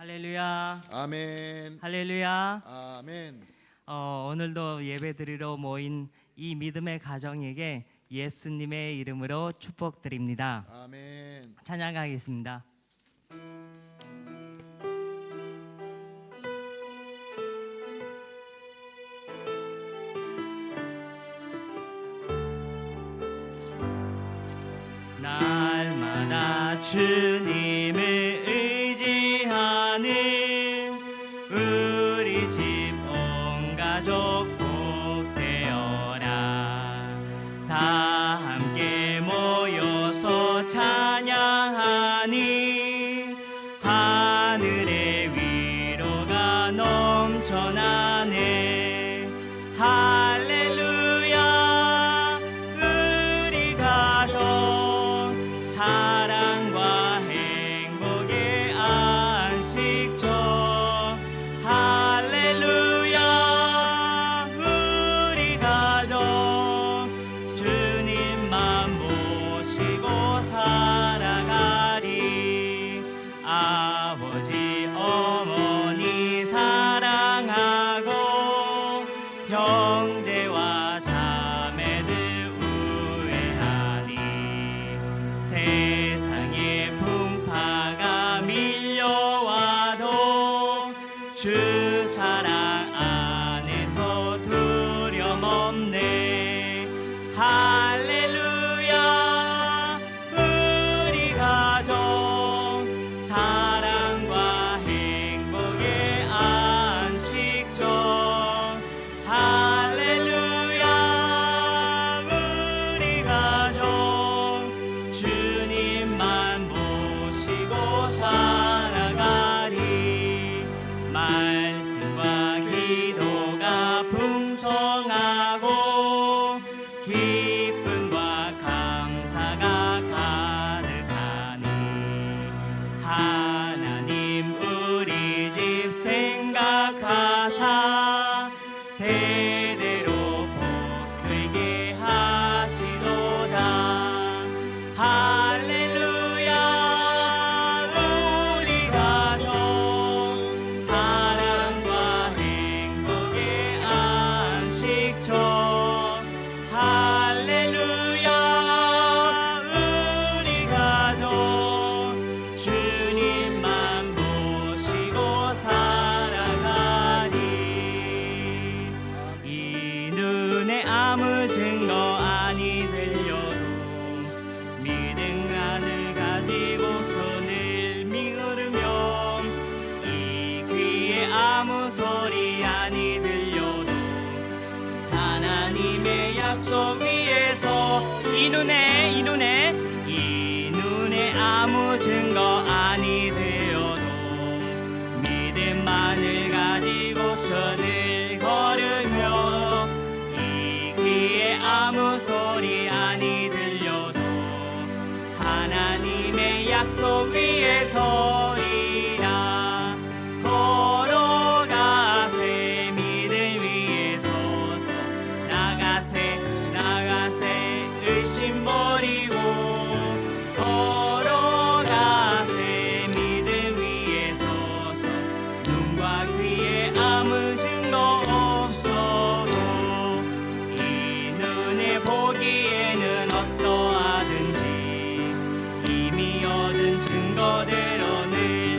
할렐루야. 아멘. 할렐루야. 아멘. 오늘도 예배드리러 모인 이 믿음의 가정에게 예수님의 이름으로 축복드립니다. 아멘. 찬양하겠습니다. 날마다 주님을 의지하는 우리 집 온 가족 복 되어라. 다 함께 모여서 찬양하니 하늘의 위로가 넘쳐나네. 할렐루야. 우리 가족 사랑과 행복의 안식처. 할렐루야. 우리 가족 주님만 모시고 살아가리. 아버지 어머니 사랑하고 형제와 자매들 우애하니 세상의 풍파가 밀려와도 주 사랑 안에서 두려움 없네. 할렐루야. 우리 가족 사랑과 행복의 안식처. 할렐루야. 우리 가족 주님만 모시고 살아가리. 말씀과 기도가 풍성하고 기쁨과 감사가 가득하니 하나님 우리 집 생각하사 대대로 복되게 하시도다. 할렐루야. 우리 가족 사랑과 행복의 안식처. 할렐루야. 우리 가족 주님만 모시고 살아가리. 이 눈에 아무 증거 아니 들려도 믿음 안을 가지고 손을 미으르며 이 귀에 아무 소리 아니 들려도 하나님의 약속 위에서 이 눈에 아무 증거 아니 되어도 믿음만을 가지고 선을 걸으며 이 귀에 아무 소리 아니 들려도 하나님의 약속 위에 서리라. 걸어가세 믿음 위에 서서 나가세 의심 버리고 걸어가세 믿음 위에 서서 눈과 귀에 아무 증거 없어도 이 눈에 보기에는 어떠하든지 이미 얻은 증거대로 늘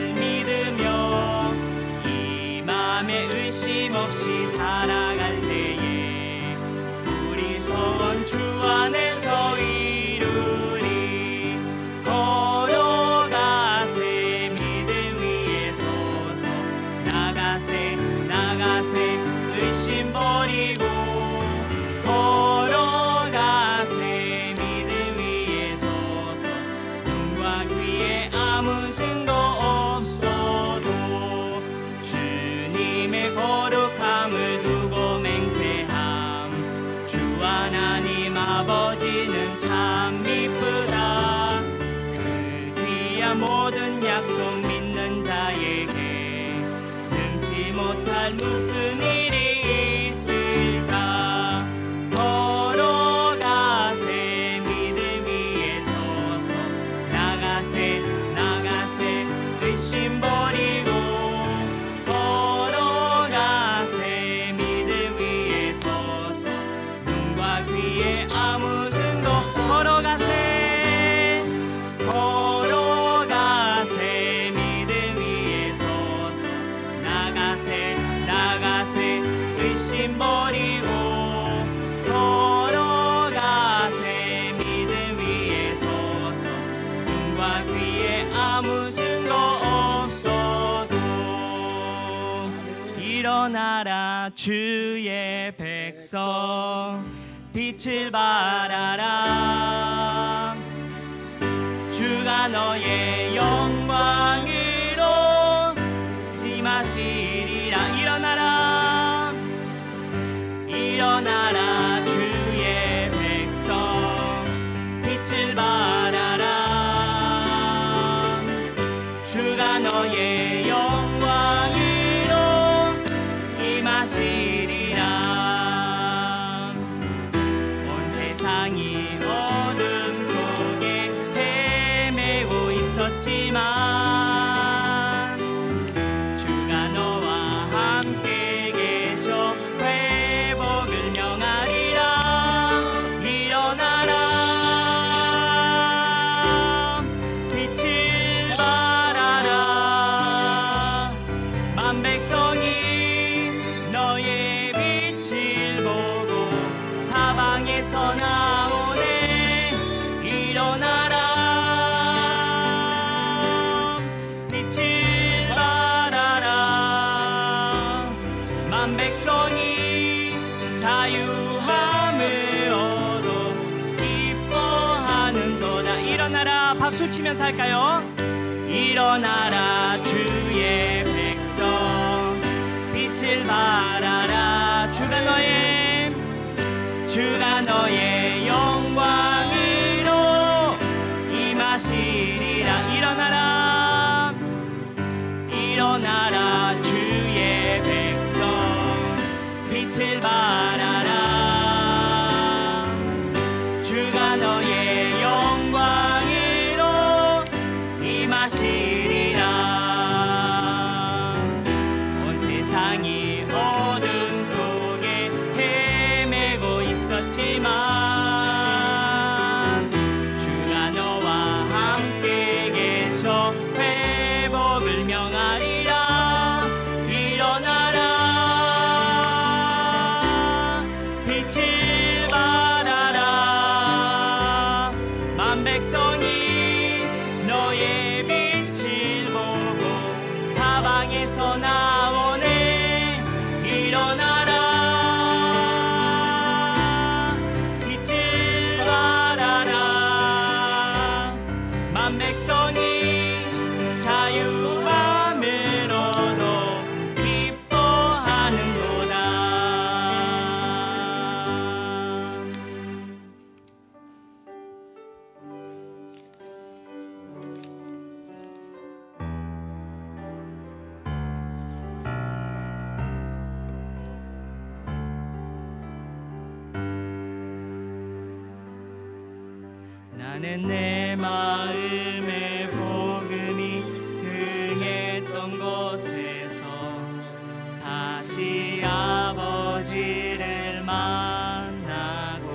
아무 증거 없어도 일어나라 주의 백성 빛을 발하라 주가 너의 영광으로 임하시리라 일어나라 일어나라 주의 백성 빛을 발하라 주가 너의 영광으로 임하시리라 온 세상이 어둠 속에 헤매고 있었지만 주가 너와 함께 계셔 회복을 명하리라 일어나라 빛을 발하라 만 백성이 너의 빛을 보고 사방에서 나오네 일어나라 빛을 발하라 만 백성이 자유함을 얻어 기뻐하는도다 일어나라 박수 치면서 할까요? 일어나라 주의 백성 빛을 발하라 주가 너의 영광으로 임하시리라 일어나라 일어나라 주의 백성 빛을 발하라 주가 너의 영광으로 임하시리라 온 세상이 어둠 속에 헤매고 있었지만 주가 너와 함께 계셔 회복을 명하리라 일어나라 빛을 발하라 만 백성이 너의 빛을 보고 사방에서 나오네 일어나라 빛을 발하라 만 백성이 자유함을 얻어 기뻐하는도다 나는 내 마음의 복음이 흥했던 곳에서 다시 아버지를 만나고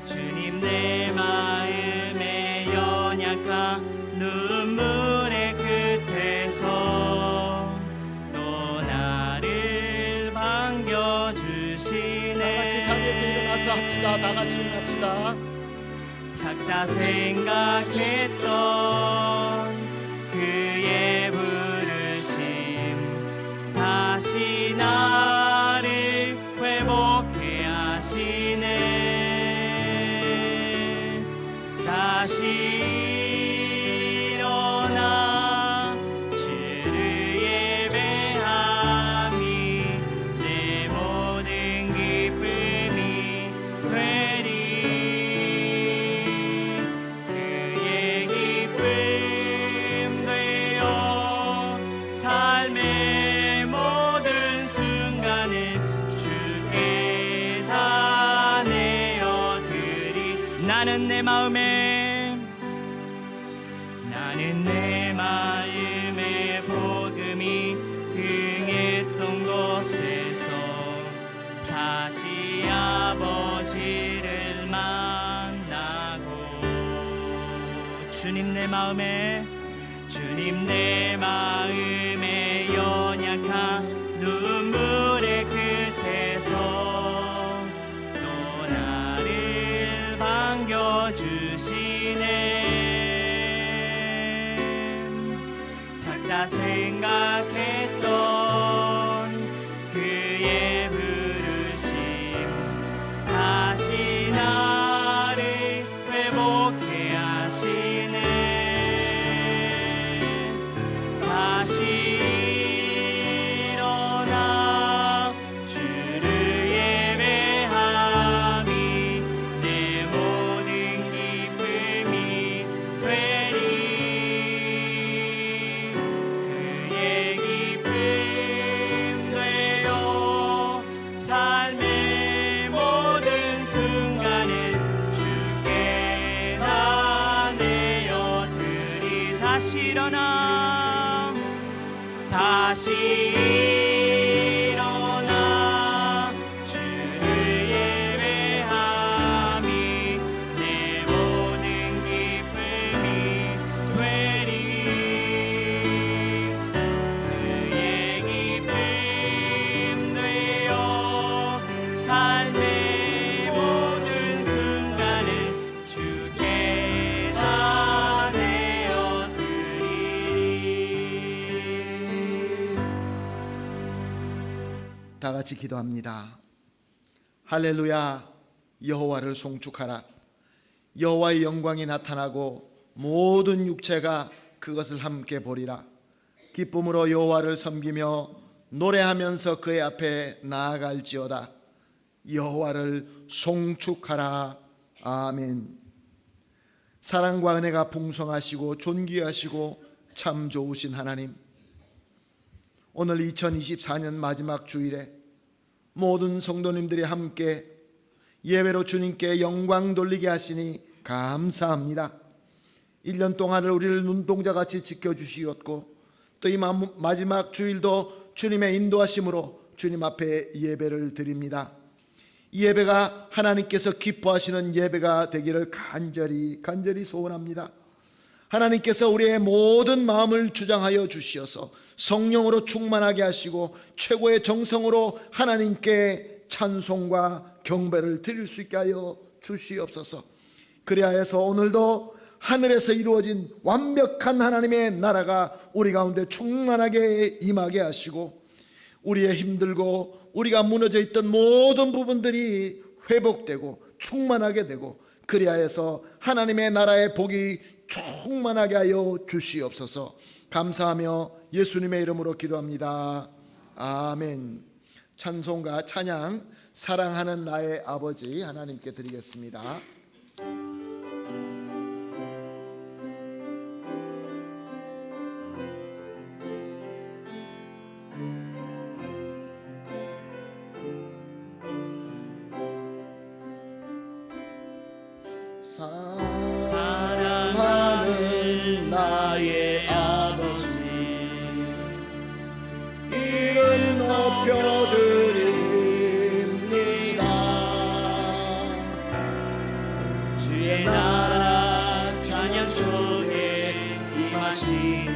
주님 내 마음의 연약한 눈물의 끝에서 또 나를 반겨주시네 같이 자리에서 일어나서 합시다. 다 같이 일어납시다. 작다 생각했던 그의 부르심 다시 나를 회복해 하시네 다시 일어나 주를 예배함이 내 모든 기쁨이 되리 그의 기쁨 되어 삶의 모든 순간을 주께 다 내어드리 나는 내 마음의 복음이 흥했던 곳에서 다시 아버지를 만나고 주님 내 마음의 연약한 눈물의 끝에서 또 나를 반겨주시네 내가 생각했던 그의 부르심 다시 나를 회복해 하시네. 다시 일어나 주를 예배함이 내 모든 기쁨이 되리. 그의 기쁨 되어 삶의 모든 순간을 주께 다 내어드리. 다시 일어나 다시 일어나 주를 예배함이 내 모든 기쁨이 되리. 그의 기쁨 되어 삶의 모든 순간을 주께 다 내어드리리. 다 같이 기도합니다. 할렐루야. 여호와를 송축하라. 여호와의 영광이 나타나고 모든 육체가 그것을 함께 보리라. 기쁨으로 여호와를 섬기며 노래하면서 그의 앞에 나아갈지어다. 여호와를 송축하라. 아멘. 사랑과 은혜가 풍성하시고 존귀하시고 참 좋으신 하나님, 오늘 2024년 마지막 주일에 모든 성도님들이 함께 예배로 주님께 영광 돌리게 하시니 감사합니다. 1년 동안을 우리를 눈동자같이 지켜주시었고 또 이 마지막 주일도 주님의 인도하심으로 주님 앞에 예배를 드립니다. 이 예배가 하나님께서 기뻐하시는 예배가 되기를 간절히 소원합니다. 하나님께서 우리의 모든 마음을 주장하여 주시어서 성령으로 충만하게 하시고 최고의 정성으로 하나님께 찬송과 경배를 드릴 수 있게 하여 주시옵소서. 그리하여서 오늘도 하늘에서 이루어진 완벽한 하나님의 나라가 우리 가운데 충만하게 임하게 하시고 우리의 힘들고 우리가 무너져 있던 모든 부분들이 회복되고 충만하게 되고 그리하여서 하나님의 나라의 복이 충만하게 하여 주시옵소서. 감사하며 예수님의 이름으로 기도합니다. 아멘. 찬송가 찬양 사랑하는 나의 아버지 하나님께 드리겠습니다. 사랑하는 나의 아버지 이름 높여드립니다. 주의 나라 찬양 속에 임하시니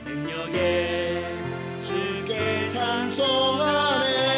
능력에 주께 찬송하네.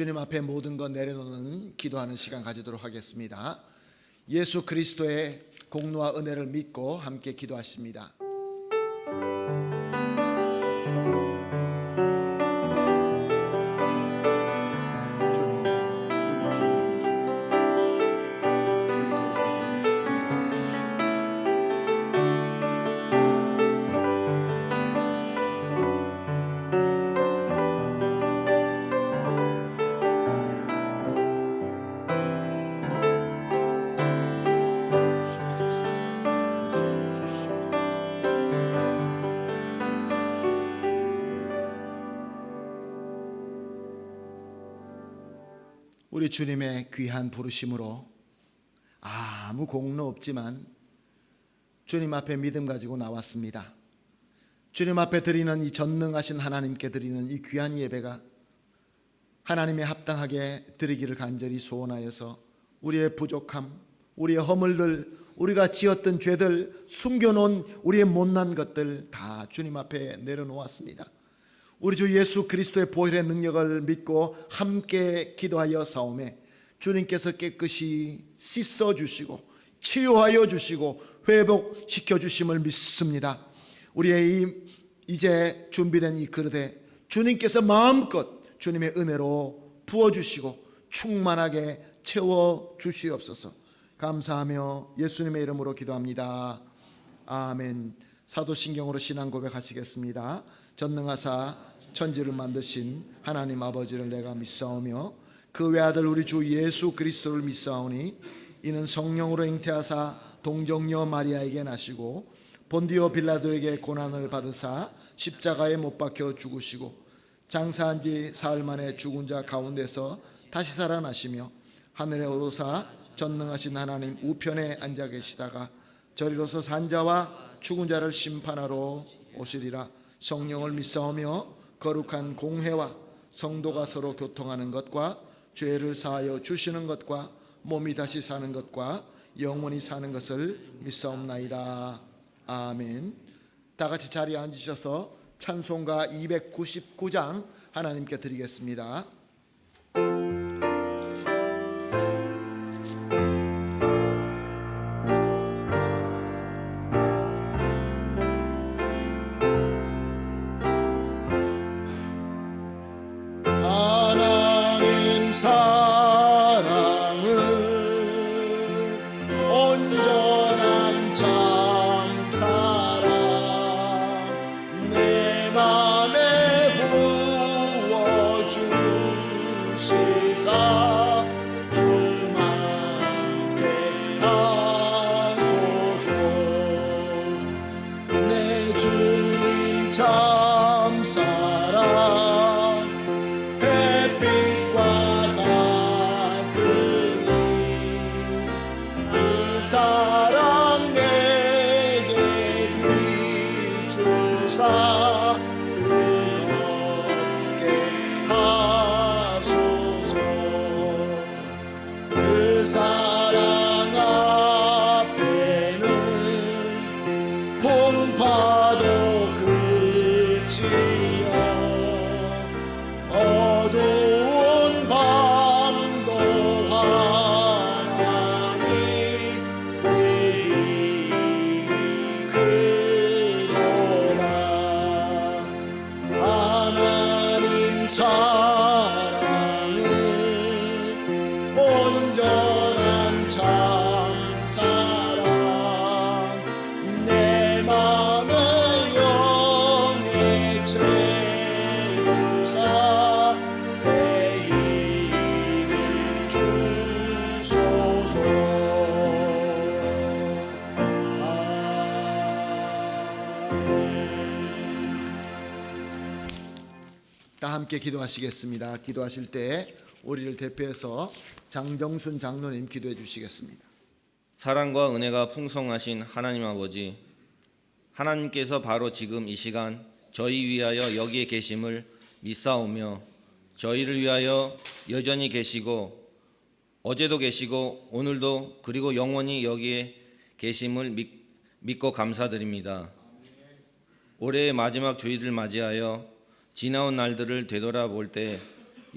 주님 앞에 모든 것 내려놓는 기도하는 시간 가지도록 하겠습니다. 예수 그리스도의 공로와 은혜를 믿고 함께 기도하십니다. 우리 주님의 귀한 부르심으로 아무 공로 없지만 주님 앞에 믿음 가지고 나왔습니다. 주님 앞에 드리는 이 전능하신 하나님께 드리는 이 귀한 예배가 하나님의 합당하게 드리기를 간절히 소원하여서 우리의 부족함, 우리의 허물들, 우리가 지었던 죄들, 숨겨놓은 우리의 못난 것들 다 주님 앞에 내려놓았습니다. 우리 주 예수 그리스도의 보혈의 능력을 믿고 함께 기도하여 싸움에 주님께서 깨끗이 씻어주시고 치유하여 주시고 회복시켜 주심을 믿습니다. 우리의 이제 준비된 이 그릇에 주님께서 마음껏 주님의 은혜로 부어주시고 충만하게 채워주시옵소서. 감사하며 예수님의 이름으로 기도합니다. 아멘. 사도신경으로 신앙 고백하시겠습니다. 전능하사 천지를 만드신 하나님 아버지를 내가 믿사오며 그 외아들 우리 주 예수 그리스도를 믿사오니 이는 성령으로 잉태하사 동정녀 마리아에게 나시고 본디오 빌라도에게 고난을 받으사 십자가에 못 박혀 죽으시고 장사한 지 사흘 만에 죽은 자 가운데서 다시 살아나시며 하늘에 오르사 전능하신 하나님 우편에 앉아 계시다가 저리로서 산 자와 죽은 자를 심판하러 오시리라. 성령을 믿사오며 거룩한 공회와 성도가 서로 교통하는 것과 죄를 사하여 주시는 것과 몸이 다시 사는 것과 영원히 사는 것을 믿사옵나이다. 아멘. 다 같이 자리에 앉으셔서 찬송가 299장 하나님께 드리겠습니다. 하나님 사랑은 온전한 참 사랑 내 맘에 부어주시사 충만케 하소서. 내 주님 참 사랑 사랑 내게 비추사 뜨겁게 하소서. 그 사랑 앞에는 풍파도 그치며 어두운 밤도 사랑은 온전한 참 사랑 내 맘에 영에 채우사 새 힘을 주소서. 다 함께 기도하시겠습니다. 기도하실 때 우리를 대표해서 장정순 장로님 기도해 주시겠습니다. 사랑과 은혜가 풍성하신 하나님 아버지, 하나님께서 바로 지금 이 시간 저희 위하여 여기에 계심을 믿사오며 저희를 위하여 여전히 계시고 어제도 계시고 오늘도 그리고 영원히 여기에 계심을 믿고 감사드립니다. 올해의 마지막 주일을 맞이하여 지나온 날들을 되돌아볼 때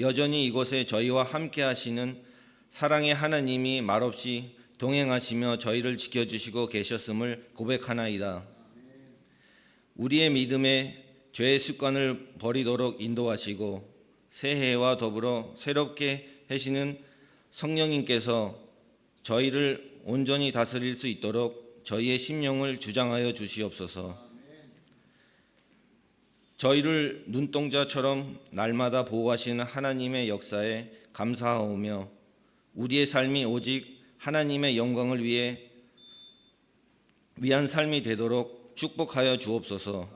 여전히 이곳에 저희와 함께 하시는 사랑의 하나님이 말없이 동행하시며 저희를 지켜주시고 계셨음을 고백하나이다. 우리의 믿음에 죄의 습관을 버리도록 인도하시고 새해와 더불어 새롭게 하시는 성령님께서 저희를 온전히 다스릴 수 있도록 저희의 심령을 주장하여 주시옵소서. 저희를 눈동자처럼 날마다 보호하시는 하나님의 역사에 감사하오며 우리의 삶이 오직 하나님의 영광을 위한 삶이 되도록 축복하여 주옵소서.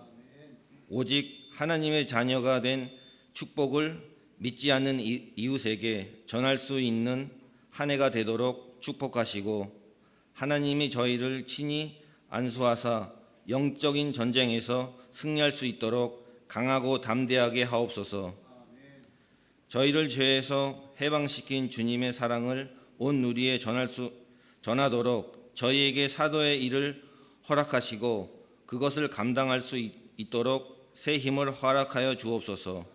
오직 하나님의 자녀가 된 축복을 믿지 않는 이웃에게 전할 수 있는 한 해가 되도록 축복하시고 하나님이 저희를 친히 안수하사 영적인 전쟁에서 승리할 수 있도록 강하고 담대하게 하옵소서. 저희를 죄에서 해방시킨 주님의 사랑을 온 누리에 전하도록 저희에게 사도의 일을 허락하시고 그것을 감당할 수 있도록 새 힘을 허락하여 주옵소서.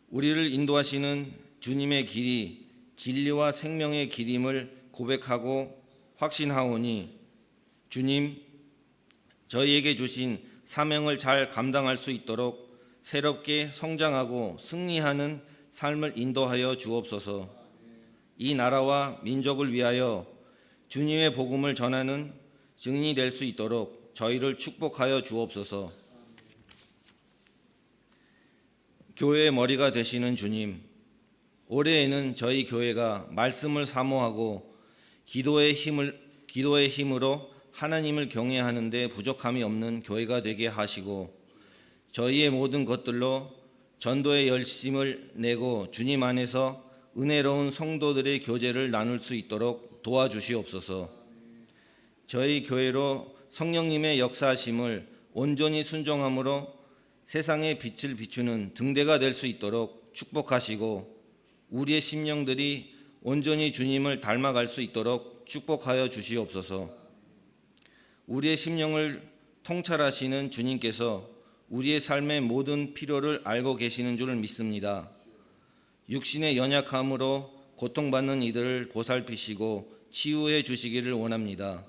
우리를 인도하시는 주님의 길이 진리와 생명의 길임을 고백하고 확신하오니 주님, 저희에게 주신 사명을 잘 감당할 수 있도록 새롭게 성장하고 승리하는 삶을 인도하여 주옵소서. 이 나라와 민족을 위하여 주님의 복음을 전하는 증인이 될 수 있도록 저희를 축복하여 주옵소서. 교회의 머리가 되시는 주님, 올해에는 저희 교회가 말씀을 사모하고 기도의 힘으로 하나님을 경외하는 데 부족함이 없는 교회가 되게 하시고 저희의 모든 것들로 전도의 열심을 내고 주님 안에서 은혜로운 성도들의 교제를 나눌 수 있도록 도와주시옵소서. 저희 교회로 성령님의 역사하심을 온전히 순종함으로 세상의 빛을 비추는 등대가 될 수 있도록 축복하시고 우리의 심령들이 온전히 주님을 닮아갈 수 있도록 축복하여 주시옵소서. 우리의 심령을 통찰하시는 주님께서 우리의 삶의 모든 필요를 알고 계시는 줄 믿습니다. 육신의 연약함으로 고통받는 이들을 보살피시고 치유해 주시기를 원합니다.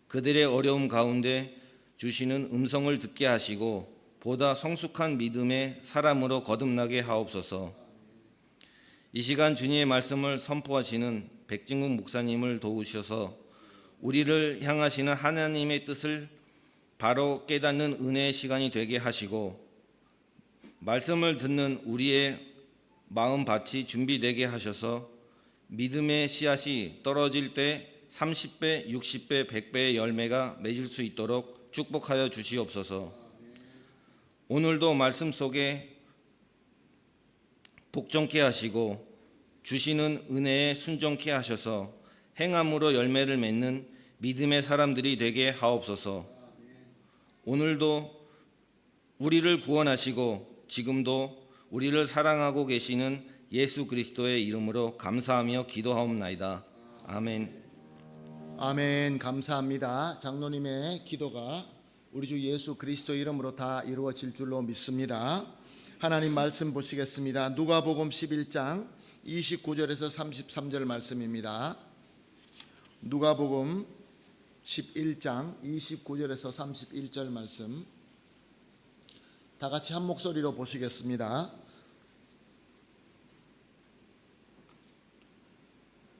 그들의 어려움 가운데 주시는 음성을 듣게 하시고 보다 성숙한 믿음의 사람으로 거듭나게 하옵소서. 이 시간 주님의 말씀을 선포하시는 백진국 목사님을 도우셔서 우리를 향하시는 하나님의 뜻을 바로 깨닫는 은혜의 시간이 되게 하시고 말씀을 듣는 우리의 마음밭이 준비되게 하셔서 믿음의 씨앗이 떨어질 때 30배, 60배, 100배의 열매가 맺을 수 있도록 축복하여 주시옵소서. 오늘도 말씀 속에 복종케 하시고 주시는 은혜에 순종케 하셔서 행함으로 열매를 맺는 믿음의 사람들이 되게 하옵소서. 오늘도 우리를 구원하시고 지금도 우리를 사랑하고 계시는 예수 그리스도의 이름으로 감사하며 기도하옵나이다. 아멘. 아멘. 감사합니다. 장로님의 기도가 우리 주 예수 그리스도 이름으로 다 이루어질 줄로 믿습니다. 하나님 말씀 보시겠습니다. 누가복음 11장 29절에서 33절 말씀입니다. 누가복음 11장 29절에서 31절 말씀 다 같이 한 목소리로 보시겠습니다.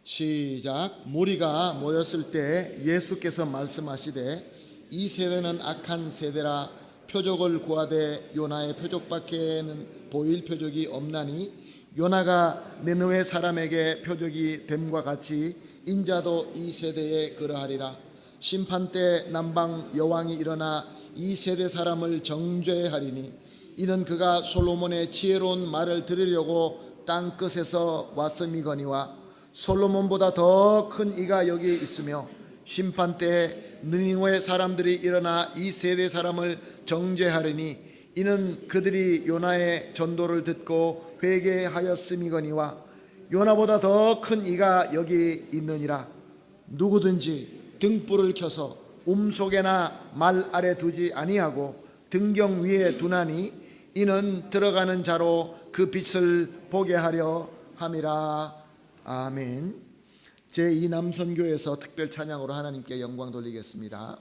시작. 무리가 모였을 때 예수께서 말씀하시되 이 세대는 악한 세대라 표적을 구하되 요나의 표적밖에는 보일 표적이 없나니 요나가 니느웨 사람에게 표적이 됨과 같이 인자도 이 세대에 그러하리라. 심판 때 남방 여왕이 일어나 이 세대 사람을 정죄하리니 이는 그가 솔로몬의 지혜로운 말을 들으려고 땅 끝에서 왔음이거니와 솔로몬보다 더 큰 이가 여기 있으며 심판 때 느니웨 사람들이 일어나 이 세대 사람을 정죄하리니 이는 그들이 요나의 전도를 듣고 회개하였음이거니와 요나보다 더 큰 이가 여기 있느니라. 누구든지 등불을 켜서 속에나 말 아래 두지 아니하고 등경 위에 두나니 이는 들어가는 자로 그 빛을 보게 하려 함이라. 아멘. 제2 남선교에서 특별 찬양으로 하나님께 영광 돌리겠습니다.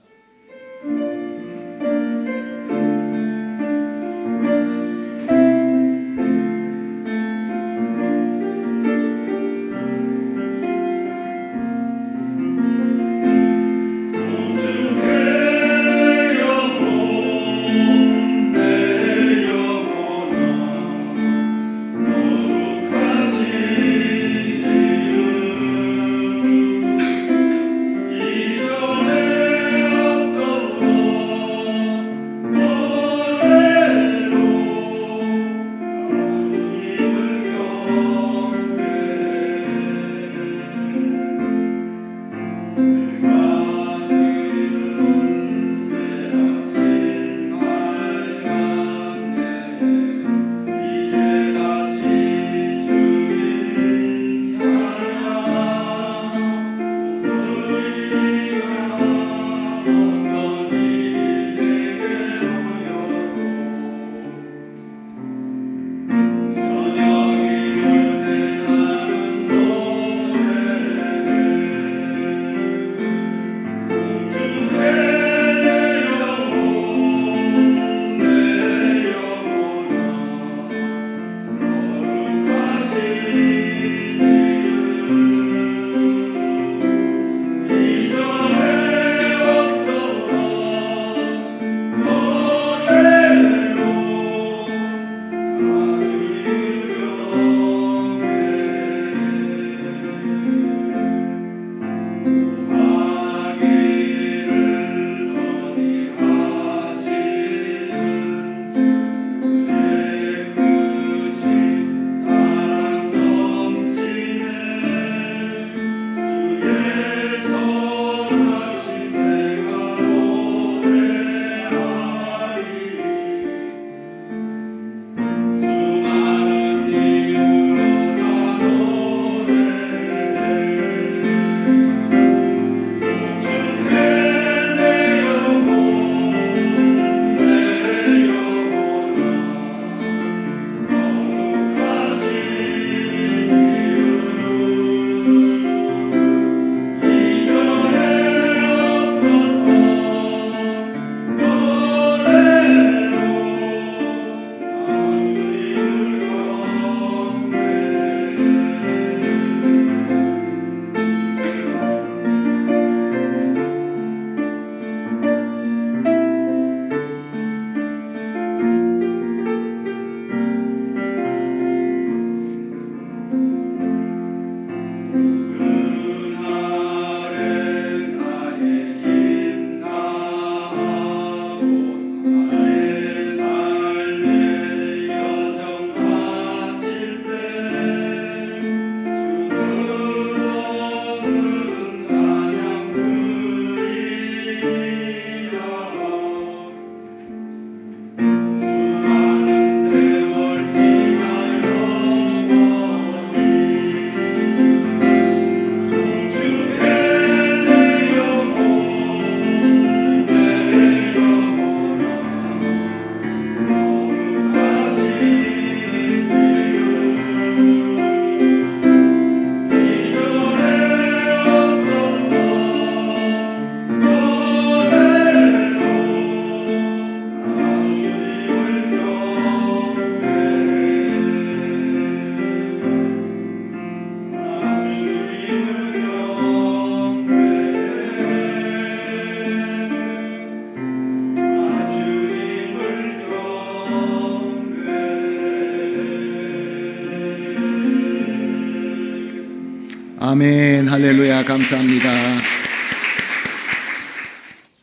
아멘. 할렐루야. 감사합니다.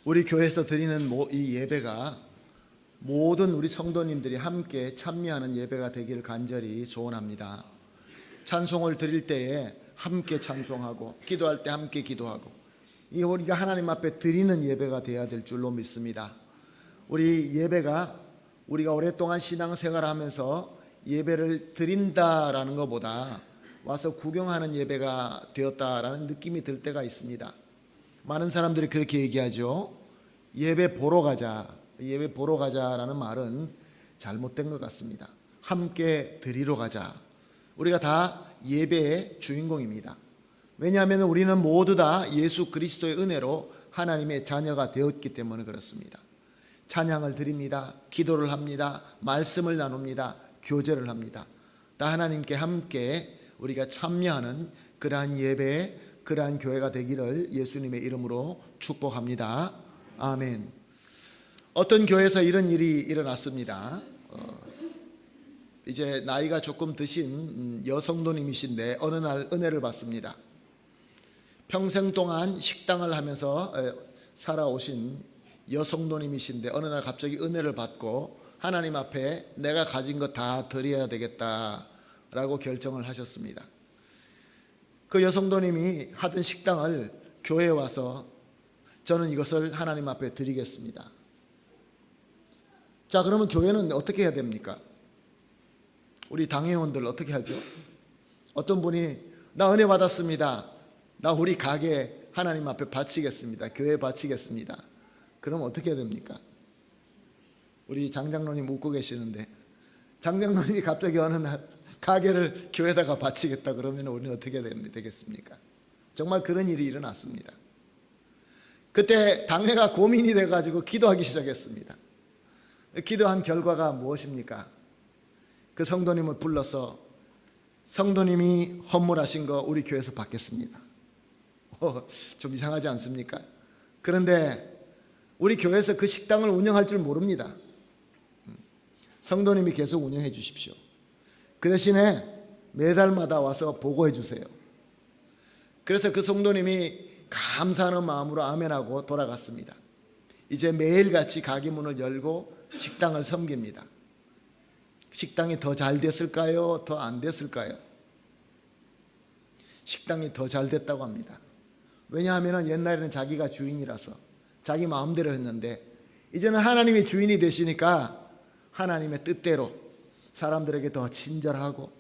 우리 교회에서 드리는 이 예배가 모든 우리 성도님들이 함께 참여하는 예배가 되기를 간절히 소원합니다. 찬송을 드릴 때에 함께 찬송하고 기도할 때 함께 기도하고 이 우리가 하나님 앞에 드리는 예배가 되어야 될 줄로 믿습니다. 우리 예배가 우리가 오랫동안 신앙생활을 하면서 예배를 드린다라는 것보다 와서 구경하는 예배가 되었다라는 느낌이 들 때가 있습니다. 많은 사람들이 그렇게 얘기하죠. 예배 보러 가자. 예배 보러 가자라는 말은 잘못된 것 같습니다. 함께 드리러 가자. 우리가 다 예배의 주인공입니다. 왜냐하면 우리는 모두 다 예수 그리스도의 은혜로 하나님의 자녀가 되었기 때문에 그렇습니다. 찬양을 드립니다. 기도를 합니다. 말씀을 나눕니다. 교제를 합니다. 다 하나님께 함께 우리가 참여하는 그러한 예배, 그러한 교회가 되기를 예수님의 이름으로 축복합니다. 아멘. 어떤 교회에서 이런 일이 일어났습니다. 이제 나이가 조금 드신 여성도님이신데 어느 날 은혜를 받습니다. 평생 동안 식당을 하면서 살아오신 여성도님이신데 어느 날 갑자기 은혜를 받고 하나님 앞에 내가 가진 것 다 드려야 되겠다라고 결정을 하셨습니다. 그 여성도님이 하던 식당을 교회에 와서 저는 이것을 하나님 앞에 드리겠습니다. 자, 그러면 교회는 어떻게 해야 됩니까? 우리 당회원들 어떻게 하죠? 어떤 분이 나 은혜 받았습니다. 나 우리 가게 하나님 앞에 바치겠습니다. 교회에 바치겠습니다. 그럼 어떻게 해야 됩니까? 우리 장장로님 웃고 계시는데 장장로님이 갑자기 어느 날 가게를 교회에다가 바치겠다 그러면 우리는 어떻게 되겠습니까? 정말 그런 일이 일어났습니다. 그때 당회가 고민이 돼가지고 기도하기 시작했습니다. 기도한 결과가 무엇입니까? 그 성도님을 불러서 성도님이 헌물하신 거 우리 교회에서 받겠습니다. 좀 이상하지 않습니까? 그런데 우리 교회에서 그 식당을 운영할 줄 모릅니다. 성도님이 계속 운영해 주십시오. 그 대신에 매달마다 와서 보고해 주세요. 그래서 그 성도님이 감사하는 마음으로 아멘하고 돌아갔습니다. 이제 매일같이 가게 문을 열고 식당을 섬깁니다. 식당이 더 잘 됐을까요? 더 안 됐을까요? 식당이 더 잘 됐다고 합니다. 왜냐하면 옛날에는 자기가 주인이라서 자기 마음대로 했는데 이제는 하나님이 주인이 되시니까 하나님의 뜻대로 사람들에게 더 친절하고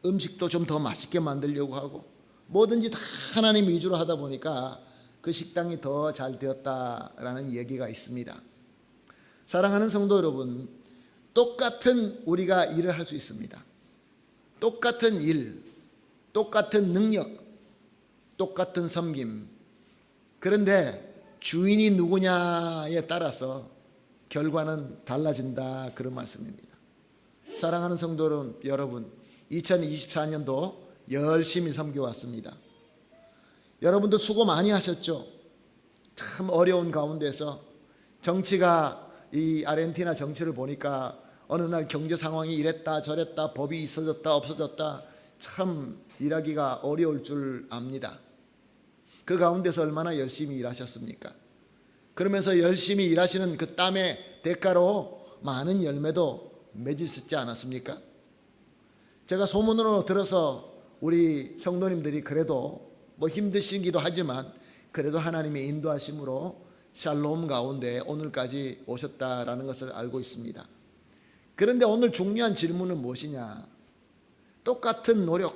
음식도 좀 더 맛있게 만들려고 하고 뭐든지 다 하나님 위주로 하다 보니까 그 식당이 더 잘 되었다라는 얘기가 있습니다. 사랑하는 성도 여러분, 똑같은 우리가 일을 할 수 있습니다. 똑같은 일, 똑같은 능력, 똑같은 섬김. 그런데 주인이 누구냐에 따라서 결과는 달라진다, 그런 말씀입니다. 사랑하는 성도 여러분, 2024년도 열심히 섬겨왔습니다. 여러분도 수고 많이 하셨죠? 참 어려운 가운데서 정치가 이 아르헨티나 정치를 보니까 어느 날 경제 상황이 이랬다 저랬다 법이 있어졌다 없어졌다 참 일하기가 어려울 줄 압니다. 그 가운데서 얼마나 열심히 일하셨습니까? 그러면서 열심히 일하시는 그 땀의 대가로 많은 열매도 맺으셨지 않았습니까? 제가 소문으로 들어서 우리 성도님들이 그래도 뭐 힘드시기도 하지만 그래도 하나님의 인도하심으로 샬롬 가운데 오늘까지 오셨다라는 것을 알고 있습니다. 그런데 오늘 중요한 질문은 무엇이냐? 똑같은 노력,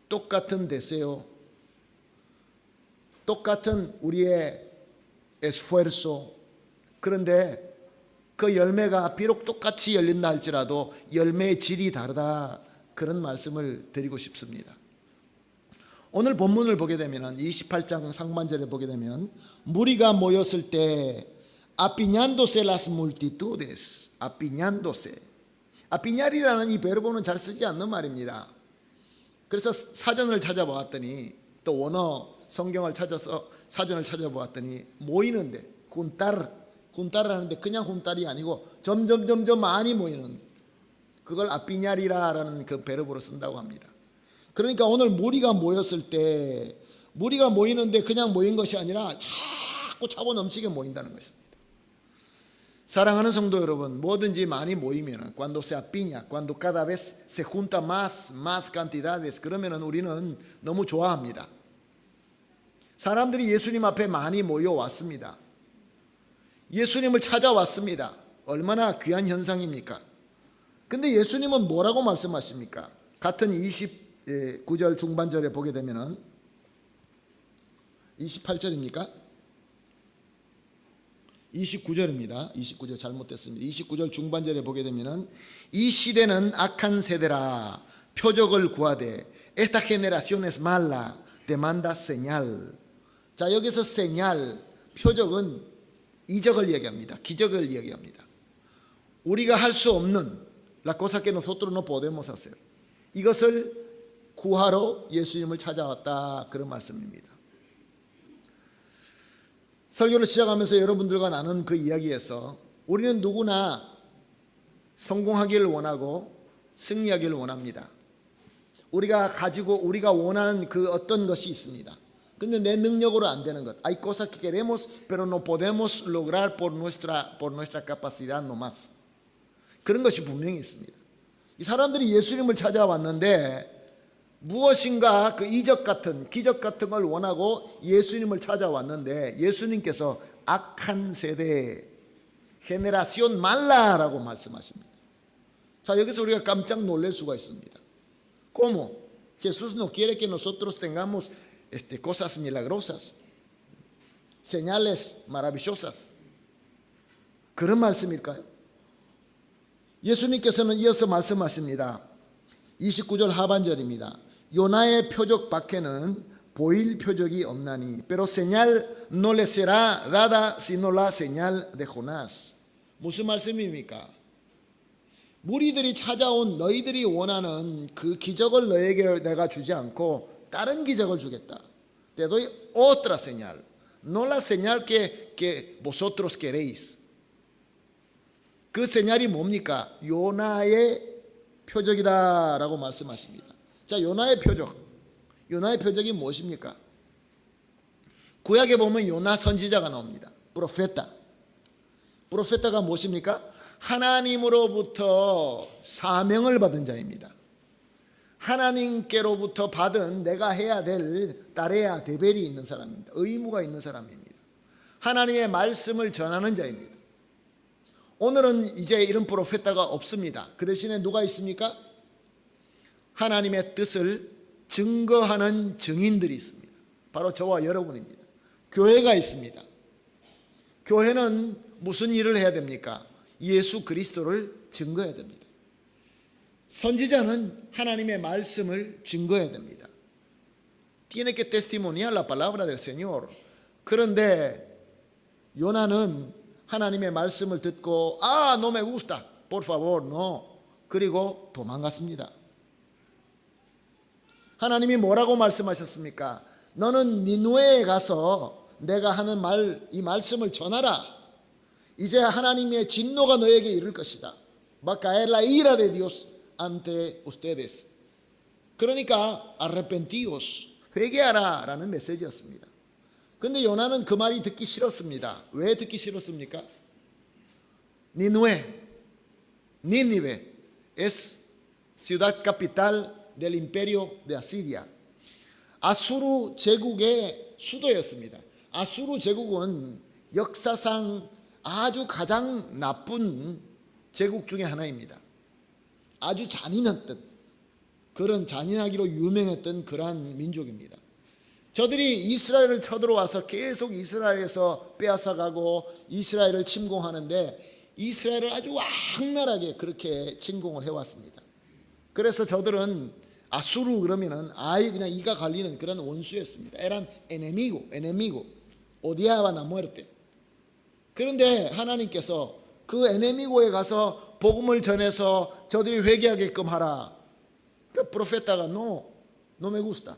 똑같은 데세요, 똑같은 우리의 에스푸에르소. 그런데 그 열매가 비록 똑같이 열린다 할지라도 열매의 질이 다르다, 그런 말씀을 드리고 싶습니다. 오늘 본문을 보게 되면 28장 상반절에 보게 되면 무리가 모였을 때 apiñándose las multitudes, apiñándose, apiñar이라는 이 베르보는 잘 쓰지 않는 말입니다. 그래서 사전을 찾아보았더니 또 원어 성경을 찾아서 사전을 찾아보았더니 모이는데 군따를 하는데 그냥 군따이 아니고 점점 많이 모이는, 그걸 아피냐리라라는 그 베르보로 쓴다고 합니다. 그러니까 오늘 무리가 모였을 때 무리가 모이는데 그냥 모인 것이 아니라 자꾸 차고 넘치게 모인다는 것입니다. 사랑하는 성도 여러분, 뭐든지 많이 모이면 cuando se apiña, cuando cada vez se junta más cantidades, 그러면 우리는 너무 좋아합니다. 사람들이 예수님 앞에 많이 모여왔습니다. 예수님을 찾아왔습니다. 얼마나 귀한 현상입니까? 근데 예수님은 뭐라고 말씀하십니까? 같은 29절 중반절에 보게 되면은 28절입니까? 29절입니다. 29절 잘못됐습니다. 29절 중반절에 보게 되면은 이 시대는 악한 세대라 표적을 구하되 esta generación es mala demanda señal. 자, 여기서 señal 표적은 이적을 얘기합니다. 기적을 얘기합니다. 우리가 할 수 없는 la cosa que nosotros no podemos hacer. 이것을 구하러 예수님을 찾아왔다 그런 말씀입니다. 설교를 시작하면서 여러분들과 나눈 그 이야기에서 우리는 누구나 성공하기를 원하고 승리하기를 원합니다. 우리가 원하는 그 어떤 것이 있습니다. 근데 내 능력으로 안 되는 것. Hay cosas que queremos pero no podemos lograr por nuestra capacidad nomás. 그런 것이 분명히 있습니다. 이 사람들이 예수님을 찾아왔는데 무엇인가 그 이적 같은 기적 같은 걸 원하고 예수님을 찾아왔는데 예수님께서 악한 세대 generación mala라고 말씀하십니다. 자, 여기서 우리가 깜짝 놀랄 수가 있습니다. ¿Cómo? Jesús no quiere que nosotros tengamos cosas milagrosas, señales maravillosas. 그런 말씀일까요? 예수님께서는 이어서 말씀하십니다. 29절 하반절입니다. 요나의 표적 밖에는 보일 표적이 없나니 pero señal no le será dada sino la señal de Jonás. 무슨 말씀입니까? 무리들이 찾아온 너희들이 원하는 그 기적을 너에게 내가 주지 않고 다른 기적을 주겠다. Te doy otra señal, no la señal que vosotros queréis. 그 세냐리 뭡니까? 요나의 표적이다 라고 말씀하십니다. 자, 요나의 표적이 무엇입니까? 구약에 보면 요나 선지자가 나옵니다. 프로페타가 무엇입니까? 하나님으로부터 사명을 받은 자입니다. 하나님께로부터 받은 내가 해야 될 따레야 데벨이 있는 사람입니다. 의무가 있는 사람입니다. 하나님의 말씀을 전하는 자입니다. 오늘은 이제 이런 프로페타가 없습니다. 그 대신에 누가 있습니까? 하나님의 뜻을 증거하는 증인들이 있습니다. 바로 저와 여러분입니다. 교회가 있습니다. 교회는 무슨 일을 해야 됩니까? 예수 그리스도를 증거해야 됩니다. 선지자는 하나님의 말씀을 증거해야 됩니다. Tiene que testimoniar la palabra del Señor. 그런데 요나는 하나님의 말씀을 듣고 no me gusta, por favor, no. 그리고 도망갔습니다. 하나님이 뭐라고 말씀하셨습니까? 너는 니누에에 가서 내가 하는 이 말씀을 전하라. 이제 하나님의 진노가 너에게 이를 것이다. Va a caer la ira de Dios ante ustedes. 그러니까 arrepentíos, 회개하라 라는 메시지였습니다. 근데 요나는 그 말이 듣기 싫었습니다. 왜 듣기 싫었습니까? 니누에 es ciudad capital del imperio de Asiria. 아수르 제국의 수도였습니다. 아수르 제국은 역사상 아주 가장 나쁜 제국 중에 하나입니다. 아주 잔인했던 그런 잔인하기로 유명했던 그러한 민족입니다. 저들이 이스라엘을 쳐들어와서 계속 이스라엘에서 빼앗아가고 이스라엘을 침공하는데 이스라엘을 아주 왕랄하게 그렇게 침공을 해왔습니다. 그래서 저들은 아수르 그러면은 그냥 이가 갈리는 그런 원수였습니다. Eran enemigo, odiaban a muerte. 그런데 하나님께서 그 에네미고에 가서 복음을 전해서 저들이 회개하게끔 하라. 프로페타가 no me gusta.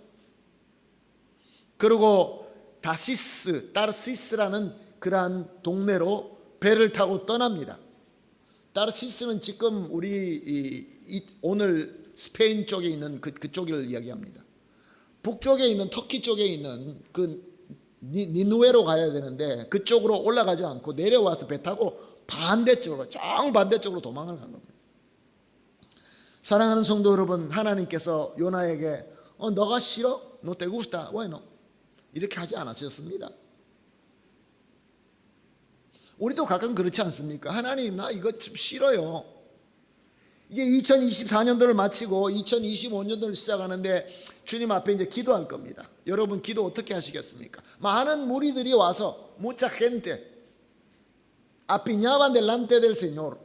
그리고 타르시스라는 그러한 동네로 배를 타고 떠납니다. 타르시스는 지금 우리 오늘 스페인 쪽에 있는 그쪽을 이야기합니다. 북쪽에 있는 터키 쪽에 있는 그 니누에로 가야 되는데 그쪽으로 올라가지 않고 내려와서 배 타고 반대쪽으로 정반대쪽으로 도망을 간 겁니다. 사랑하는 성도 여러분, 하나님께서 요나에게 너가 싫어? No te gusta? Bueno. 이렇게 하지 않으셨습니다. 우리도 가끔 그렇지 않습니까? 하나님, 나 이거 좀 싫어요. 이제 2024년도를 마치고 2025년도를 시작하는데 주님 앞에 이제 기도할 겁니다. 여러분 기도 어떻게 하시겠습니까? 많은 무리들이 와서 mucha gente apiñaban delante del Señor.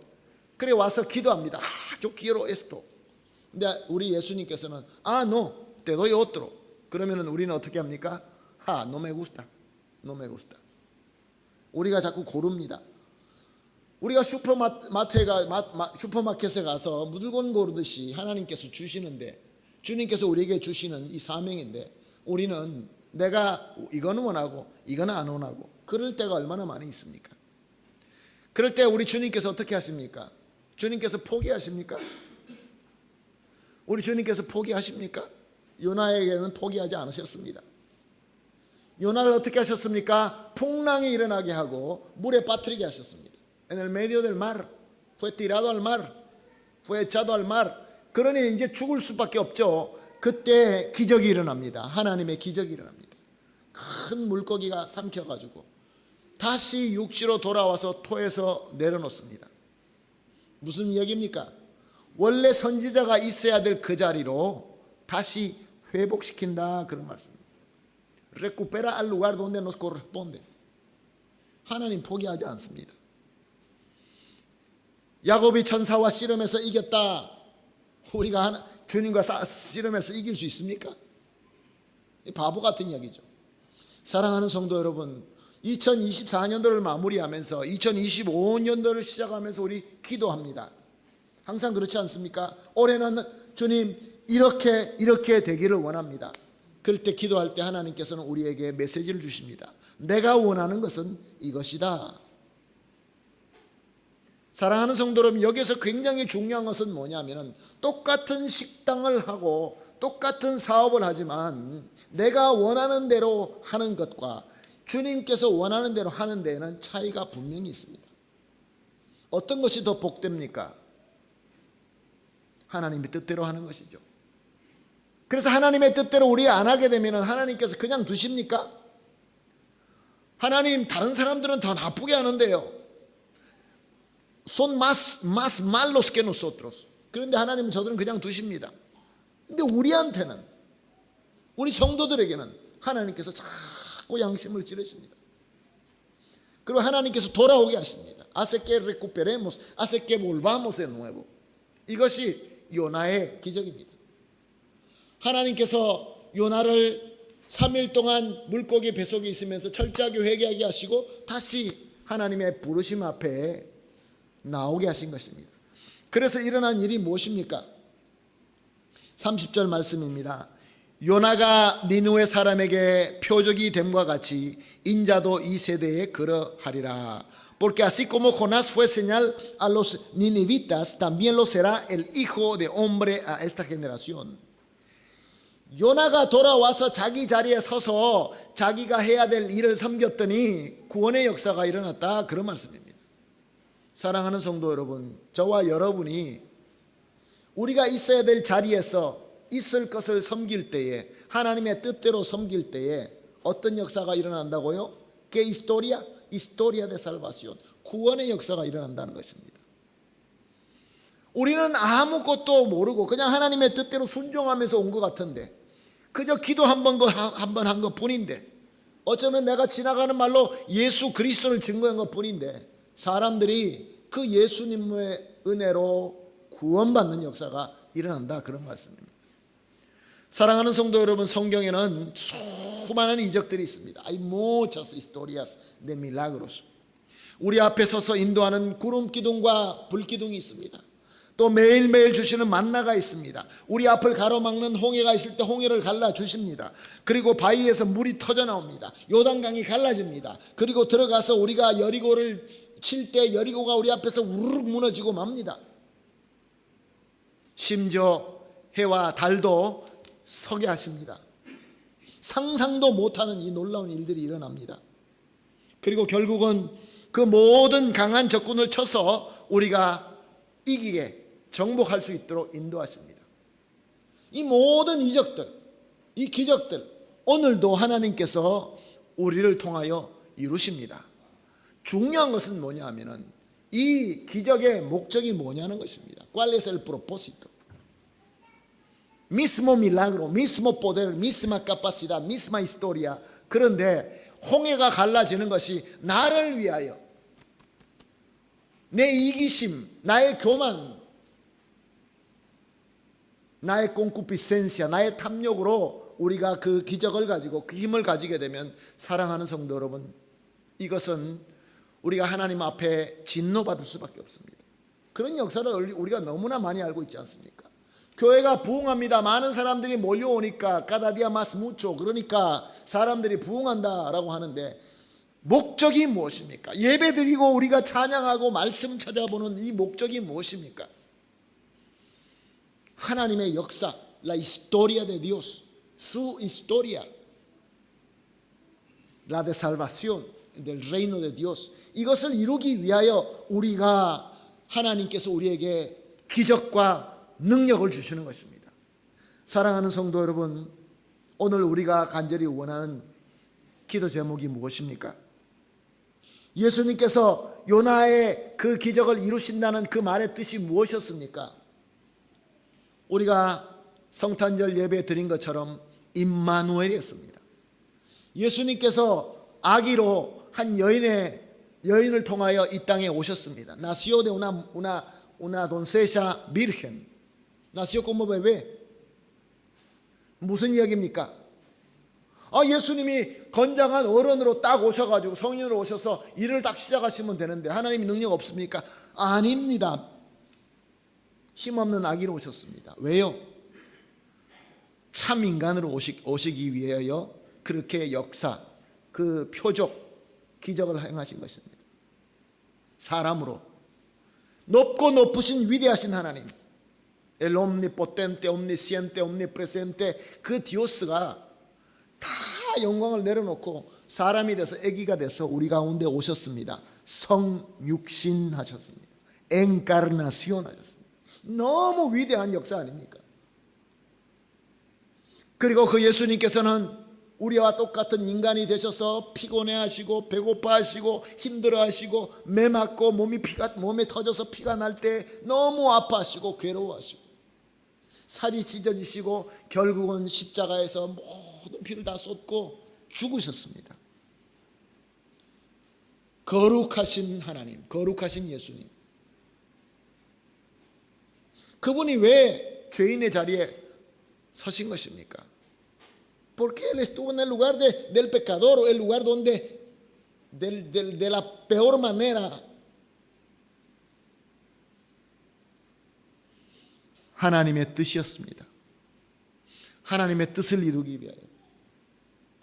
그래 와서 기도합니다. yo quiero esto. 근데 우리 예수님께서는 no, te doy otro. 그러면은 우리는 어떻게 합니까? no me gusta, no me gusta. 우리가 자꾸 고릅니다. 우리가 슈퍼마켓에 가서 물건 고르듯이 하나님께서 주시는데, 주님께서 우리에게 주시는 이 사명인데, 우리는 내가 이거는 원하고 이거는 안 원하고 그럴 때가 얼마나 많이 있습니까? 그럴 때 우리 주님께서 어떻게 하십니까? 주님께서 포기하십니까? 우리 주님께서 포기하십니까? 요나에게는 포기하지 않으셨습니다. 요나를 어떻게 하셨습니까? 풍랑이 일어나게 하고 물에 빠뜨리게 하셨습니다. En el medio del mar fue tirado al mar, fue echado al mar. 그러니 이제 죽을 수밖에 없죠. 그때 기적이 일어납니다. 하나님의 기적이 일어납니다. 큰 물고기가 삼켜가지고 다시 육지로 돌아와서 토해서 내려놓습니다. 무슨 이야기입니까? 원래 선지자가 있어야 될 그 자리로 다시 회복시킨다, 그런 말씀입니다. Recupera al lugar donde nos corresponde. 하나님 포기하지 않습니다. 야곱이 천사와 씨름해서 이겼다. 우리가 주님과 씨름해서 이길 수 있습니까? 바보 같은 이야기죠. 사랑하는 성도 여러분, 2024년도를 마무리하면서 2025년도를 시작하면서 우리 기도합니다. 항상 그렇지 않습니까? 올해는 주님 이렇게 되기를 원합니다. 그럴 때 기도할 때 하나님께서는 우리에게 메시지를 주십니다. 내가 원하는 것은 이것이다. 사랑하는 성도 여러분, 여기서 굉장히 중요한 것은 뭐냐면, 똑같은 식당을 하고 똑같은 사업을 하지만 내가 원하는 대로 하는 것과 주님께서 원하는 대로 하는 데에는 차이가 분명히 있습니다. 어떤 것이 더 복됩니까? 하나님의 뜻대로 하는 것이죠. 그래서 하나님의 뜻대로 우리 안 하게 되면 하나님께서 그냥 두십니까? 하나님, 다른 사람들은 더 나쁘게 하는데요. Son más malos que nosotros. 그런데 하나님은 저들은 그냥 두십니다. 근데 우리한테는, 우리 성도들에게는 하나님께서 자꾸 양심을 찌르십니다. 그리고 하나님께서 돌아오게 하십니다. Hace que recuperemos, hace que volvamos de nuevo. 이것이 요나의 기적입니다. 하나님께서 요나를 3일 동안 물고기 뱃속에 있으면서 철저하게 회개하게 하시고 다시 하나님의 부르심 앞에 나오게 하신 것입니다. 그래서 일어난 일이 무엇입니까? 30절 말씀입니다. 요나가 니느웨 사람에게 표적이 됨과 같이 인자도 이 세대에 그러하리라. Porque así como Jonás fue señal a los ninivitas, también lo será el Hijo de Hombre a esta generación. 요나가 돌아와서 자기 자리에 서서 자기가 해야 될 일을 섬겼더니 구원의 역사가 일어났다, 그런 말씀입니다. 사랑하는 성도 여러분, 저와 여러분이 우리가 있어야 될 자리에서 있을 것을 섬길 때에, 하나님의 뜻대로 섬길 때에 어떤 역사가 일어난다고요? ¿Qué historia? Historia de salvación. 구원의 역사가 일어난다는 것입니다. 우리는 아무것도 모르고 그냥 하나님의 뜻대로 순종하면서 온 것 같은데, 그저 기도 한 번 한 것 뿐인데, 어쩌면 내가 지나가는 말로 예수 그리스도를 증거한 것 뿐인데, 사람들이 그 예수님의 은혜로 구원받는 역사가 일어난다, 그런 말씀입니다. 사랑하는 성도 여러분, 성경에는 수많은 이적들이 있습니다. Hay muchas historias de milagros. 우리 앞에 서서 인도하는 구름 기둥과 불 기둥이 있습니다. 또 매일매일 주시는 만나가 있습니다. 우리 앞을 가로막는 홍해가 있을 때 홍해를 갈라주십니다. 그리고 바위에서 물이 터져 나옵니다. 요단강이 갈라집니다. 그리고 들어가서 우리가 여리고를 칠 때 여리고가 우리 앞에서 우르르 무너지고 맙니다. 심지어 해와 달도 서게 하십니다. 상상도 못하는 이 놀라운 일들이 일어납니다. 그리고 결국은 그 모든 강한 적군을 쳐서 우리가 이기게 정복할 수 있도록 인도하십니다. 이 모든 이적들, 이 기적들, 오늘도 하나님께서 우리를 통하여 이루십니다. 중요한 것은 뭐냐 하면은 이 기적의 목적이 뭐냐는 것입니다. ¿Cuál es el propósito? Mismo milagro, mismo poder, misma capacidad, misma historia. 그런데 홍해가 갈라지는 것이 나를 위하여, 내 이기심, 나의 교만, 나의 concupiscencia, 나의 탐욕으로 우리가 그 기적을 가지고 그 힘을 가지게 되면, 사랑하는 성도 여러분, 이것은 우리가 하나님 앞에 진노받을 수밖에 없습니다. 그런 역사를 우리가 너무나 많이 알고 있지 않습니까? 교회가 부흥합니다. 많은 사람들이 몰려오니까 까다디아 마스 무초, 그러니까 사람들이 부흥한다라고 하는데, 목적이 무엇입니까? 예배드리고 우리가 찬양하고 말씀 찾아보는 이 목적이 무엇입니까? 하나님의 역사, la historia de Dios, su historia, la de salvación del reino de Dios, 이것을 이루기 위하여 우리가 하나님께서 우리에게 기적과 능력을 주시는 것입니다. 사랑하는 성도 여러분, 오늘 우리가 간절히 원하는 기도 제목이 무엇입니까? 예수님께서 요나의 그 기적을 이루신다는 그 말의 뜻이 무엇이었습니까? 우리가 성탄절 예배 드린 것처럼 임마누엘이었습니다. 예수님께서 아기로 한 여인을 통하여 이 땅에 오셨습니다. Nació de una doncella virgen. Nació como bebé. 무슨 이야기입니까? 예수님이 건장한 어른으로 딱 오셔가지고 성인으로 오셔서 일을 딱 시작하시면 되는데 하나님이 능력 없습니까? 아닙니다. 힘없는 아기로 오셨습니다. 왜요? 참 인간으로 오시기 위하여 그렇게 역사, 그 표적, 기적을 행하신 것입니다. 사람으로 높고 높으신 위대하신 하나님, El omnipotente, omnisciente, omnipresente, 그 디오스가 다 영광을 내려놓고 사람이 돼서 아기가 돼서 우리 가운데 오셨습니다. 성육신 하셨습니다. 엔카르나시온 하셨습니다. 너무 위대한 역사 아닙니까? 그리고 그 예수님께서는 우리와 똑같은 인간이 되셔서 피곤해하시고 배고파하시고 힘들어하시고 매맞고 몸에 터져서 피가 날 때 너무 아파하시고 괴로워하시고 살이 찢어지시고 결국은 십자가에서 모든 피를 다 쏟고 죽으셨습니다. 거룩하신 하나님, 거룩하신 예수님, 그분이 왜 죄인의 자리에 서신 것입니까? Porque él estuvo en el lugar del pecador, el lugar donde de la peor manera. 하나님의 뜻이었습니다. 하나님의 뜻을 이루기 위하여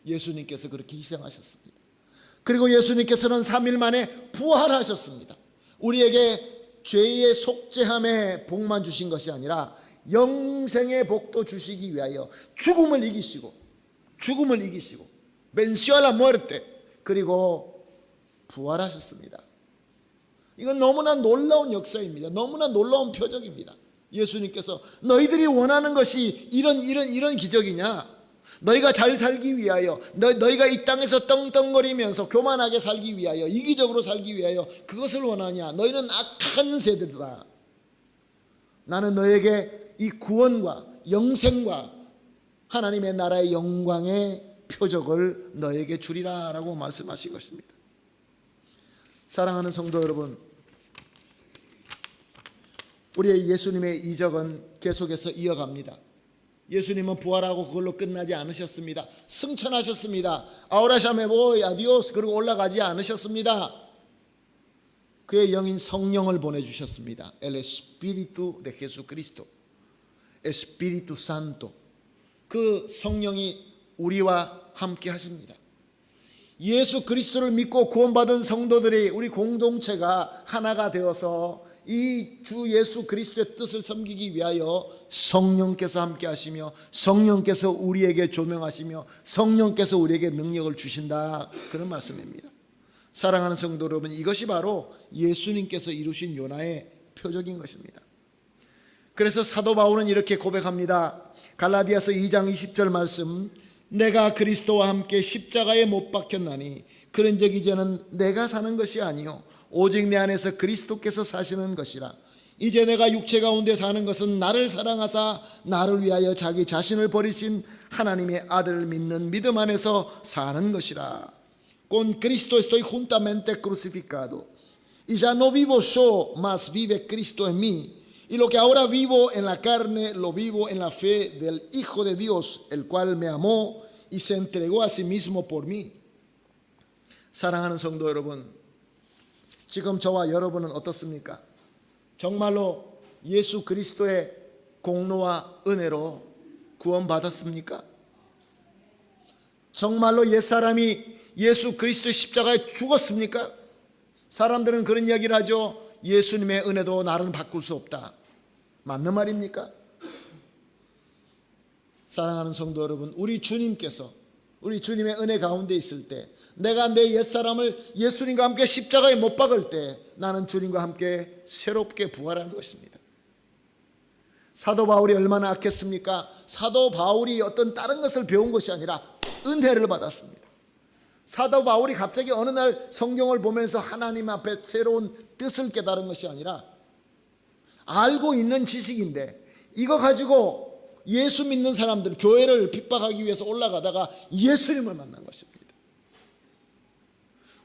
예수님께서 그렇게 희생하셨습니다. 그리고 예수님께서는 3일 만에 부활하셨습니다. 우리에게 죄의 속죄함의 복만 주신 것이 아니라 영생의 복도 주시기 위하여 죽음을 이기시고 venció a la muerte, 그리고 부활하셨습니다. 이건 너무나 놀라운 역사입니다. 너무나 놀라운 표적입니다. 예수님께서 너희들이 원하는 것이 이런 기적이냐? 너희가 잘 살기 위하여, 너희가 이 땅에서 떵떵거리면서 교만하게 살기 위하여, 이기적으로 살기 위하여 그것을 원하냐? 너희는 악한 세대다. 나는 너에게 이 구원과 영생과 하나님의 나라의 영광의 표적을 너에게 주리라 라고 말씀하신 것입니다. 사랑하는 성도 여러분, 우리의 예수님의 이적은 계속해서 이어갑니다. 예수님은 부활하고 그걸로 끝나지 않으셨습니다. 승천하셨습니다. Ahora ya me voy, adiós, 그리고 올라가지 않으셨습니다. 그의 영인 성령을 보내주셨습니다. El Espíritu de Jesucristo, Espíritu Santo. 그 성령이 우리와 함께 하십니다. 예수 그리스도를 믿고 구원받은 성도들이, 우리 공동체가 하나가 되어서 이 주 예수 그리스도의 뜻을 섬기기 위하여 성령께서 함께 하시며 성령께서 우리에게 조명하시며 성령께서 우리에게 능력을 주신다, 그런 말씀입니다. 사랑하는 성도 여러분, 이것이 바로 예수님께서 이루신 요나의 표적인 것입니다. 그래서 사도 바울은 이렇게 고백합니다. 갈라디아서 2장 20절 말씀, 내가 그리스도와 함께 십자가에 못 박혔나니 그런즉 이제는 내가 사는 것이 아니요 오직 내 안에서 그리스도께서 사시는 것이라. 이제 내가 육체 가운데 사는 것은 나를 사랑하사 나를 위하여 자기 자신을 버리신 하나님의 아들을 믿는 믿음 안에서 사는 것이라. Con Cristo estoy juntamente crucificado. Y ya no vivo yo, mas vive Cristo en mí. Y lo que ahora vivo en la carne, lo vivo en la fe del Hijo de Dios, el cual me amó y se entregó a sí mismo por mí. 사랑하는 성도 여러분, 지금 저와 여러분은 어떻습니까? 정말로 예수 그리스도의 공로와 은혜로 구원받았습니까? 정말로 옛사람이 예수 그리스도의 십자가에 죽었습니까? 사람들은 그런 이야기를 하죠. 예수님의 은혜도 나를 바꿀 수 없다. 맞는 말입니까? 사랑하는 성도 여러분, 우리 주님께서 우리 주님의 은혜 가운데 있을 때, 내가 내 옛사람을 예수님과 함께 십자가에 못 박을 때, 나는 주님과 함께 새롭게 부활하는 것입니다. 사도 바울이 얼마나 악했습니까? 사도 바울이 어떤 다른 것을 배운 것이 아니라 은혜를 받았습니다. 사도 바울이 갑자기 어느 날 성경을 보면서 하나님 앞에 새로운 뜻을 깨달은 것이 아니라 알고 있는 지식인데, 이거 가지고 예수 믿는 사람들, 교회를 핍박하기 위해서 올라가다가 예수님을 만난 것입니다.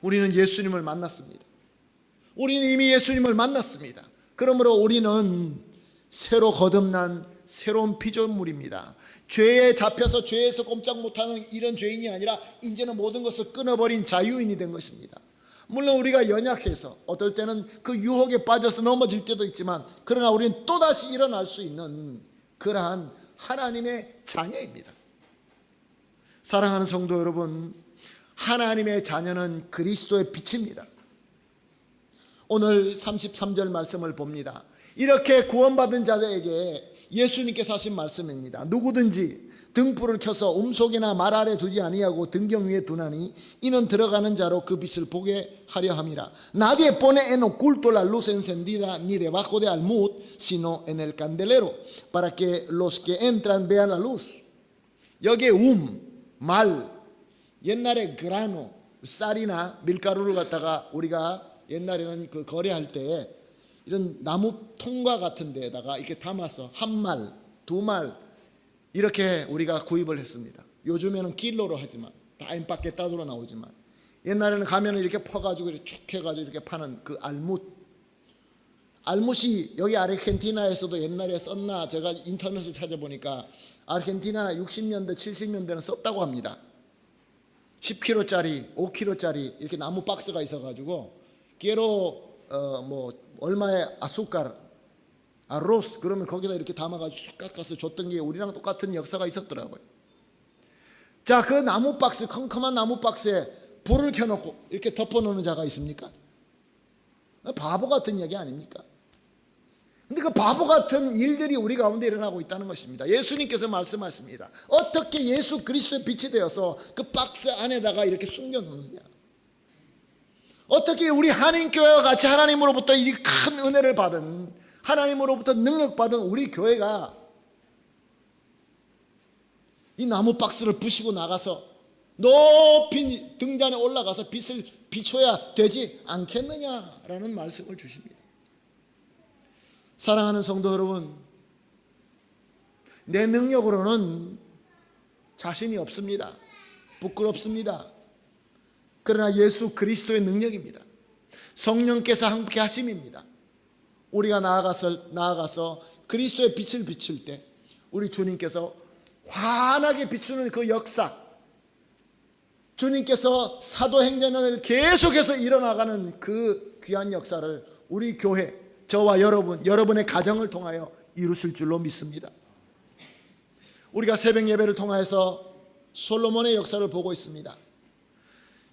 우리는 예수님을 만났습니다. 우리는 이미 예수님을 만났습니다. 그러므로 우리는 새로 거듭난 새로운 피조물입니다. 죄에 잡혀서 죄에서 꼼짝 못하는 이런 죄인이 아니라 이제는 모든 것을 끊어버린 자유인이 된 것입니다. 물론 우리가 연약해서 어떨 때는 그 유혹에 빠져서 넘어질 때도 있지만, 그러나 우리는 또다시 일어날 수 있는 그러한 하나님의 자녀입니다. 사랑하는 성도 여러분, 하나님의 자녀는 그리스도의 빛입니다. 오늘 33절 말씀을 봅니다. 이렇게 구원받은 자들에게 예수님께서 하신 말씀입니다. 누구든지 등불을 켜서 음속이나 말 아래 두지 아니하고 등경 위에 두나니 이는 들어가는 자로 그 빛을 보게 하려 함이라. Nadie pone en oculto la luz encendida ni debajo de almud, sino en el candelero, para que los que entran vean la luz. 여기에 말, 옛날에 그라노, 쌀이나 밀가루를 갖다가 우리가 옛날에는 그 거래할 때 이런 나무 통과 같은 데에다가 이렇게 담아서 한 말, 두 말 이렇게 우리가 구입을 했습니다. 요즘에는 킬로로 하지만 다 엠파케타도로 나오지만, 옛날에는 가면 이렇게 퍼가지고 이렇게 쭉 해가지고 이렇게 파는 그 알못이 여기 아르헨티나에서도 옛날에 썼나, 제가 인터넷을 찾아보니까 아르헨티나 60년대 70년대는 썼다고 합니다. 10kg짜리 5kg짜리 이렇게 나무 박스가 있어가지고 quiero 얼마의 아수car 아로스 그러면 거기다 이렇게 담아가지고 쭉 깎아서 줬던 게 우리랑 똑같은 역사가 있었더라고요. 자, 그 나무 박스, 컴컴한 나무 박스에 불을 켜놓고 이렇게 덮어놓는 자가 있습니까? 바보 같은 이야기 아닙니까? 근데 그 바보 같은 일들이 우리 가운데 일어나고 있다는 것입니다. 예수님께서 말씀하십니다. 어떻게 예수 그리스도의 빛이 되어서 그 박스 안에다가 이렇게 숨겨놓느냐? 어떻게 우리 한인교회와 같이 하나님으로부터 이 큰 은혜를 받은, 하나님으로부터 능력받은 우리 교회가 이 나무 박스를 부시고 나가서 높이 등잔에 올라가서 빛을 비춰야 되지 않겠느냐라는 말씀을 주십니다. 사랑하는 성도 여러분, 내 능력으로는 자신이 없습니다. 부끄럽습니다. 그러나 예수 그리스도의 능력입니다. 성령께서 함께 하심입니다. 우리가 나아가서 그리스도의 빛을 비출 때 우리 주님께서 환하게 비추는 그 역사, 주님께서 사도행전을 계속해서 일어나가는 그 귀한 역사를 우리 교회, 저와 여러분의 가정을 통하여 이루실 줄로 믿습니다. 우리가 새벽 예배를 통해서 솔로몬의 역사를 보고 있습니다.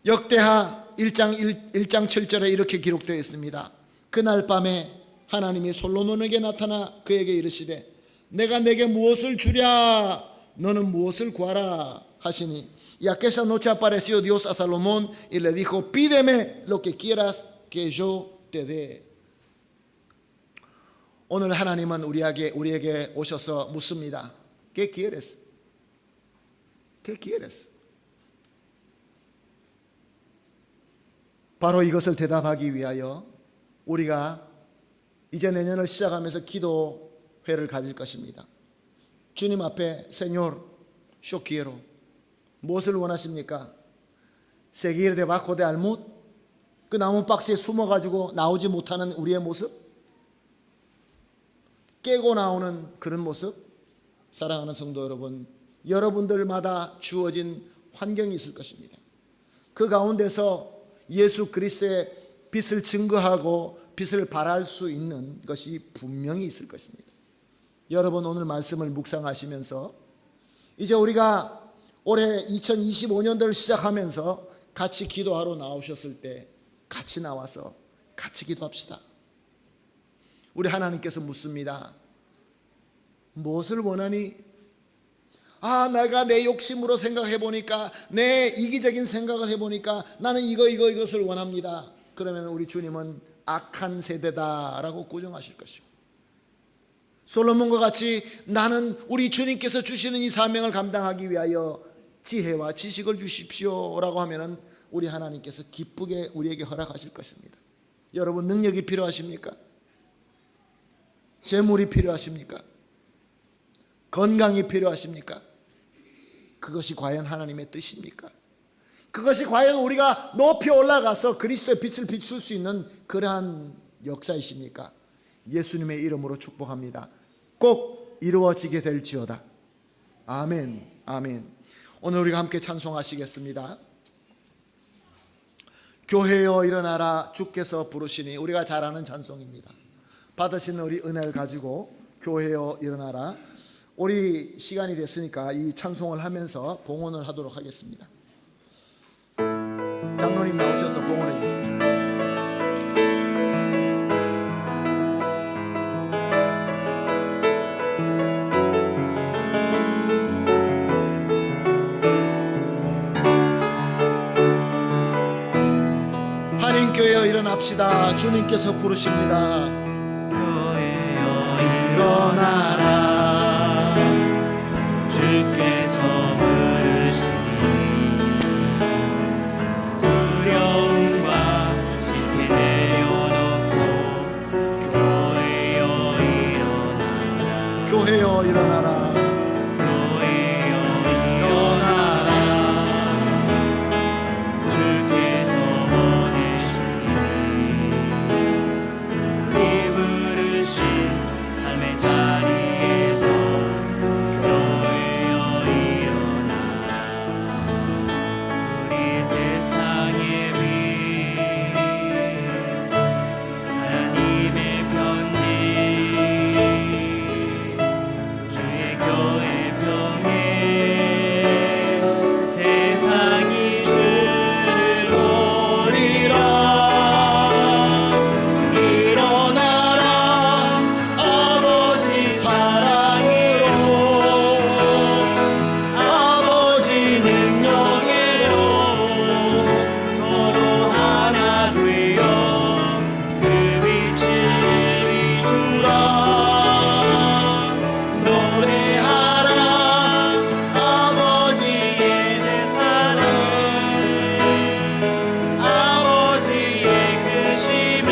역대하 1장 7절에 이렇게 기록되어 있습니다. 그날 밤에 하나님이 솔로몬에게 나타나 그에게 이르시되 내가 내게 무엇을 주랴 너는 무엇을 구하라 하시니 y aquella noche apareció Dios a Salomón y le dijo pídeme lo que quieras que yo te dé. 오늘 하나님은 우리에게 오셔서 묻습니다. ¿Qué quieres? ¿Qué quieres? 바로 이것을 대답하기 위하여 우리가 이제 내년을 시작하면서 기도회를 가질 것입니다. 주님 앞에 Señor, yo quiero. 무엇을 원하십니까? Seguir debajo de almud, 그 나무 박스에 숨어가지고 나오지 못하는 우리의 모습, 깨고 나오는 그런 모습. 사랑하는 성도 여러분, 여러분들마다 주어진 환경이 있을 것입니다. 그 가운데서 예수 그리스도의 빛을 증거하고 빛을 발할 수 있는 것이 분명히 있을 것입니다. 여러분, 오늘 말씀을 묵상하시면서 이제 우리가 올해 2025년도를 시작하면서 같이 기도하러 나오셨을 때 같이 나와서 같이 기도합시다. 우리 하나님께서 묻습니다. 무엇을 원하니? 내가 내 욕심으로 생각해 보니까, 내 이기적인 생각을 해보니까 나는 이것을 원합니다. 그러면 우리 주님은 악한 세대다라고 꾸중하실 것이고, 솔로몬과 같이 나는 우리 주님께서 주시는 이 사명을 감당하기 위하여 지혜와 지식을 주십시오라고 하면은 우리 하나님께서 기쁘게 우리에게 허락하실 것입니다. 여러분, 능력이 필요하십니까? 재물이 필요하십니까? 건강이 필요하십니까? 그것이 과연 하나님의 뜻입니까? 그것이 과연 우리가 높이 올라가서 그리스도의 빛을 비출 수 있는 그러한 역사이십니까? 예수님의 이름으로 축복합니다. 꼭 이루어지게 될지어다. 아멘, 아멘. 오늘 우리가 함께 찬송하시겠습니다. 교회여 일어나라 주께서 부르시니. 우리가 잘 아는 찬송입니다. 받으신 우리 은혜를 가지고 교회여 일어나라. 우리 시간이 됐으니까 이 찬송을 하면서 봉헌을 하도록 하겠습니다. 장로님 나오셔서 봉헌해 주십시오. 한인교회여 일어납시다. 주님께서 부르십니다. 교회여 일어나라 주께서 부르시니 두려움과 쉽게 내려놓고 교회여 일어나라 교회여 일어나라. 교회여 일어나라 주께서 보내시니 우리 부르신 삶의 자리에서 세상의 빛 하나님의 편지 주의 교회 평에 세상이 주를 보리라 일어나라 아버지 사랑으로 아버지 능력으로 서로 하나 되어 그 빛을 비추라 노래하라 아버지 세대 사랑 아버지의 크심을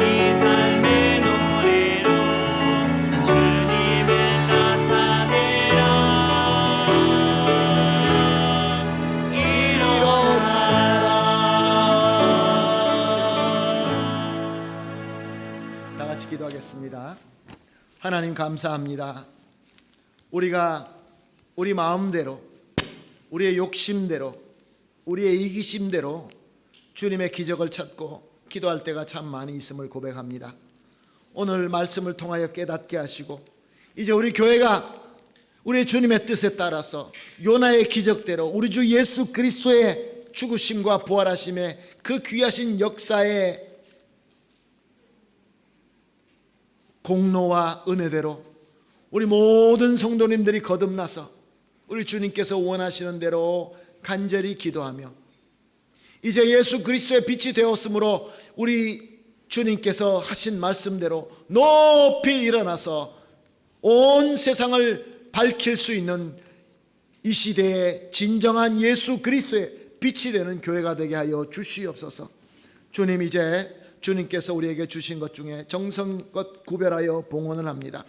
이 삶의 노래로 주님을 나타내라 다 같이 기도하겠습니다. 하나님 감사합니다. 우리가 우리 마음대로, 우리의 욕심대로, 우리의 이기심대로 주님의 기적을 찾고 기도할 때가 참 많이 있음을 고백합니다. 오늘 말씀을 통하여 깨닫게 하시고 이제 우리 교회가 우리 주님의 뜻에 따라서 요나의 기적대로 우리 주 예수 그리스도의 죽으심과 부활하심의 그 귀하신 역사의 공로와 은혜대로 우리 모든 성도님들이 거듭나서 우리 주님께서 원하시는 대로 간절히 기도하며 이제 예수 그리스도의 빛이 되었으므로 우리 주님께서 하신 말씀대로 높이 일어나서 온 세상을 밝힐 수 있는 이 시대에 진정한 예수 그리스도의 빛이 되는 교회가 되게 하여 주시옵소서. 주님, 이제 주님께서 우리에게 주신 것 중에 정성껏 구별하여 봉헌을 합니다.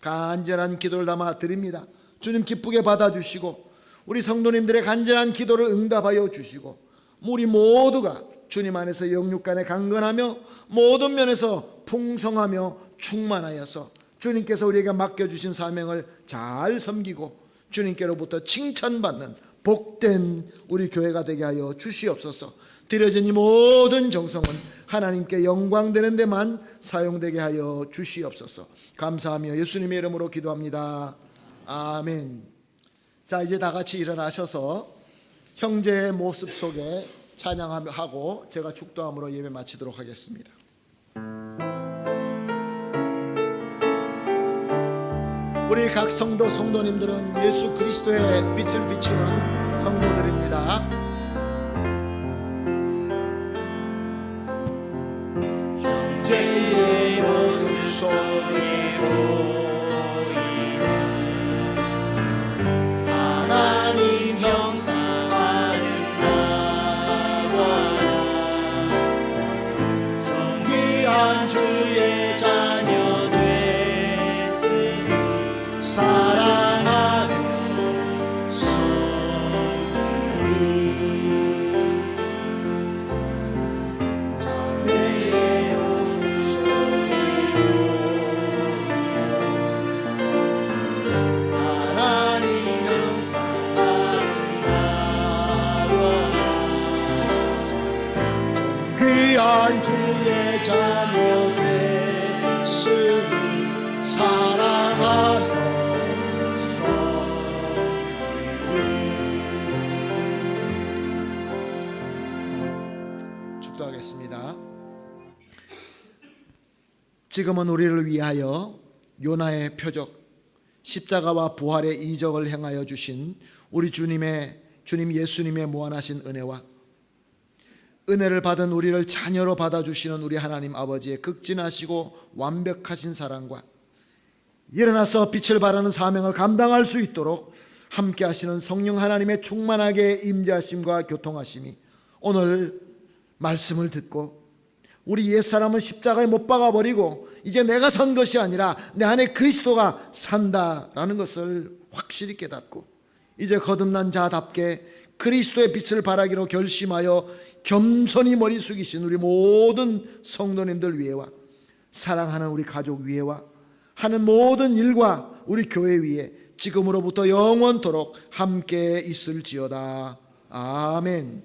간절한 기도를 담아 드립니다. 주님 기쁘게 받아주시고 우리 성도님들의 간절한 기도를 응답하여 주시고 우리 모두가 주님 안에서 영육간에 강건하며 모든 면에서 풍성하며 충만하여서 주님께서 우리에게 맡겨주신 사명을 잘 섬기고 주님께로부터 칭찬받는 복된 우리 교회가 되게 하여 주시옵소서. 드려진 이 모든 정성은 하나님께 영광되는 데만 사용되게 하여 주시옵소서. 감사하며 예수님의 이름으로 기도합니다. 아멘. 자, 이제 다 같이 일어나셔서 형제의 모습 속에 찬양하고 제가 축도함으로 예배 마치도록 하겠습니다. 우리 각 성도 성도님들은 예수 그리스도의 빛을 비추는 성도들입니다. 형제의 모습 속에 보이는 하나님 형상하는 나와 존귀한 주의 자녀 됐으니 사랑하며 섬기리. 자매의 모습 속에 하나님 형상하는 나와 존귀한 주의 자녀 됐으니 사랑하며 축도하겠습니다. 지금은 우리를 위하여 요나의 표적 십자가와 부활의 이적을 행하여 주신 우리 주님 예수님의 무한하신 은혜와 은혜를 받은 우리를 자녀로 받아주시는 우리 하나님 아버지의 극진하시고 완벽하신 사랑과 일어나서 빛을 발하는 사명을 감당할 수 있도록 함께 하시는 성령 하나님의 충만하게 임재하심과 교통하심이 오늘 말씀을 듣고 우리 옛사람은 십자가에 못 박아버리고 이제 내가 산 것이 아니라 내 안에 그리스도가 산다라는 것을 확실히 깨닫고 이제 거듭난 자답게 그리스도의 빛을 발하기로 결심하여 겸손히 머리 숙이신 우리 모든 성도님들 위에와 사랑하는 우리 가족 위에와 하는 모든 일과 우리 교회 위에 지금으로부터 영원토록 함께 있을지어다. 아멘.